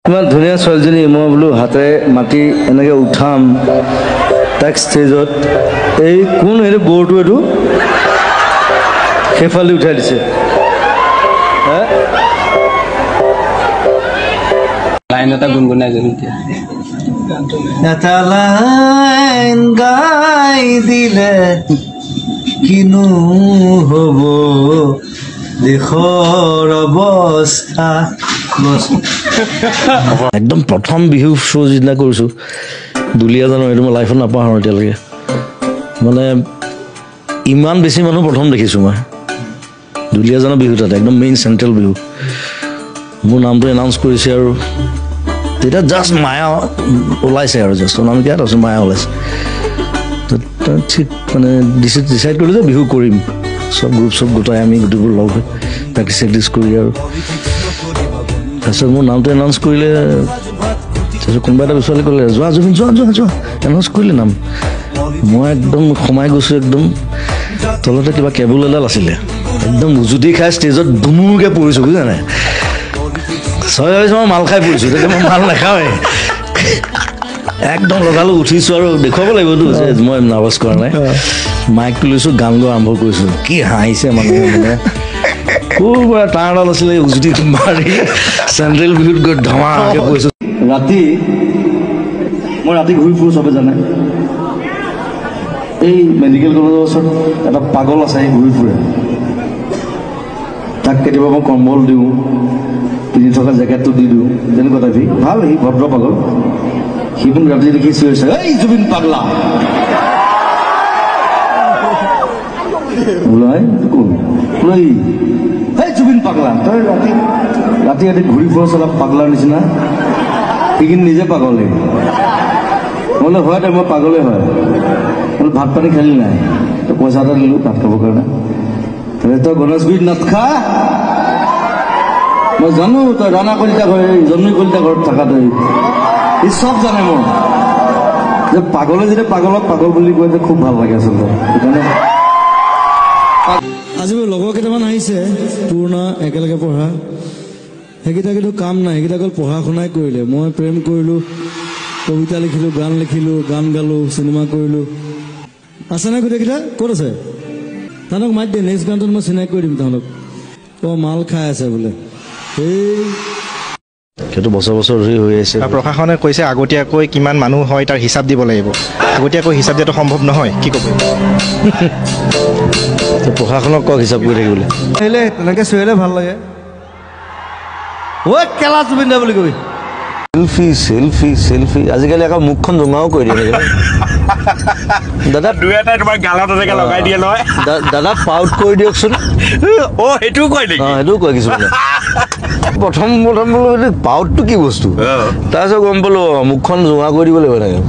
ইমান ধুনীয়া ছোৱালীজনী মই বোলো হাতেৰে মাতি এনেকৈ উঠাম তাক ষ্টেজত এই কোন এইটো গৌৰটো এইটো সেইফালে উঠাই দিছে লাইন এটা গুণগুণাই যাবি এটা লাইন গাই দিলে কিনো হ'ব দেশৰ অৱস্থা একদম প্ৰথম বিহু শ্ব' যিদিনা কৰিছোঁ দুলীয়াজানৰ এইটো মই লাইফত নাপাহৰোঁ এতিয়ালৈকে মানে ইমান বেছি মানুহ প্ৰথম দেখিছোঁ মই দুলীয়াজানৰ বিহু তাতে একদম মেইন চেণ্ট্ৰেল বিহু মোৰ নামটো এনাউন্স কৰিছে আৰু তেতিয়া জাষ্ট মায়া ওলাইছে আৰু জাষ্ট নাম দিয়া তাৰপিছত মায়া ওলাইছে ঠিক মানে ডিচাইড কৰিলোঁ যে বিহু কৰিম চব গ্ৰুপ চব গোটাই আমি গোটেইবোৰ লগ হৈ প্ৰেক্টিচ চেক্টিচ কৰি আৰু তাৰপিছত মোৰ নামটো এনাউন্স কৰিলে তাৰপিছত কোনোবা এটা ছোৱালী ক'লে যোৱা জুবিন যোৱা যোৱা যোৱা এনাউন্স কৰিলে নাম মই একদম সোমাই গৈছোঁ একদম তলতে কিবা কেবুল এডাল আছিলে একদম উজুতি খাই ষ্টেজত ধুমুকৈ পৰিছোঁ বুজিছা নাই ছয় ভাবিছোঁ মই মাল খাই পৰিছোঁ তেতিয়া মই মাল নাখাওঁৱেই একদম লগালোঁ উঠিছোঁ আৰু দেখুৱাব লাগিবতো যে মই নাৰ্ভাছ কৰা নাই মাইকটো লৈছোঁ গান গোৱা আৰম্ভ কৰিছোঁ কি হাঁহিছে মানুহে মানে ক'ৰ পৰা তাঁৰডাল আছিলে উজুতি মাৰি চেণ্ট্ৰেল বিহুত গৈ ধমাকৈ পৰিছোঁ ৰাতি মই ৰাতি ঘূৰি ফুৰোঁ চবে জানে এই মেডিকেল কলেজৰ ওচৰত এটা পাগল আছে আহি ঘূৰি ফুৰে তাক কেতিয়াবা মই কম্বল দিওঁ পিন্ধি থকা জেকেটটো দি দিওঁ তেনেকুৱা টাইপ ভাল সি ভদ্ৰ পাগল সি মোক ৰাতি দেখি চিঞৰিছে এই জুবিন পাগলা বোলাই কোন বোলাই এই জুবিন পাগলা তই ৰাতি ৰাতি ৰাতি ঘূৰি ফুৰছ অলপ পাগলাৰ নিচিনা সি কিন্তু নিজে পাগলে বোলে হয় দে মই পাগলে হয় বোলে ভাত পানী খালি নাই তই পইচা এটা দিলোঁ ভাত খাবৰ কাৰণে তই গণেশগুৰিত নাথখা মই জানো তই ৰাণা কলিতা ঘৰ জন্মী কলিতা ঘৰত থাকা তই ই চব জানে মোৰ যে পাগলে যেতিয়া পাগলক পাগল বুলি কয় যে খুব ভাল লাগে আচলতে সেইকাৰণে আজি মোৰ লগৰ কেইটামান আহিছে পুৰণা একেলগে পঢ়া সেইকেইটা কিন্তু কাম নাই সেইকেইটা অকল পঢ়া শুনাই কৰিলে মই প্ৰেম কৰিলোঁ কবিতা লিখিলোঁ গান গালোঁ চিনেমা কৰিলোঁ আছে নাই গোটেইকেইটা ক'ত আছে তাহাঁতক মাতি দিয়ে নেক্সট গানটোত মই চিনাকি কৰি দিম তাহাঁতক অঁ মাল খাই আছে বোলে সেইটো বছৰ বছৰ ধৰি হৈ আছে প্ৰশাসনে কৈছে আগতীয়াকৈ কিমান মানুহ হয় তাৰ হিচাপ দিব লাগিব আগতীয়াকৈ হিচাপ দিয়াটো সম্ভৱ নহয় কি ক'ব প্ৰশাসনক কওক হিচাপ কৰি থাকিবলৈ আহিলে তেনেকৈ চিঞৰিলে ভাল লাগে ঐ কেলা জুবিন দা বুলি কবি চেল্ফি চেল্ফি চেল্ফি আজিকালি আকৌ মুখখন জোঙাও কৰি দিয়ে দাদা দুই এটাই তোমাৰ গালত এনেকৈ লগাই দিয়ে নহয় দাদা পাউট কৰি দিয়কচোন অঁ সেইটোও কয় নেকি অঁ সেইটোও কয় কিছুমানে প্ৰথম বোলো পাউটটো কি বস্তু তাৰপিছত গম পালোঁ মুখখন জোঙা কৰি দিব লাগিব এনেকৈ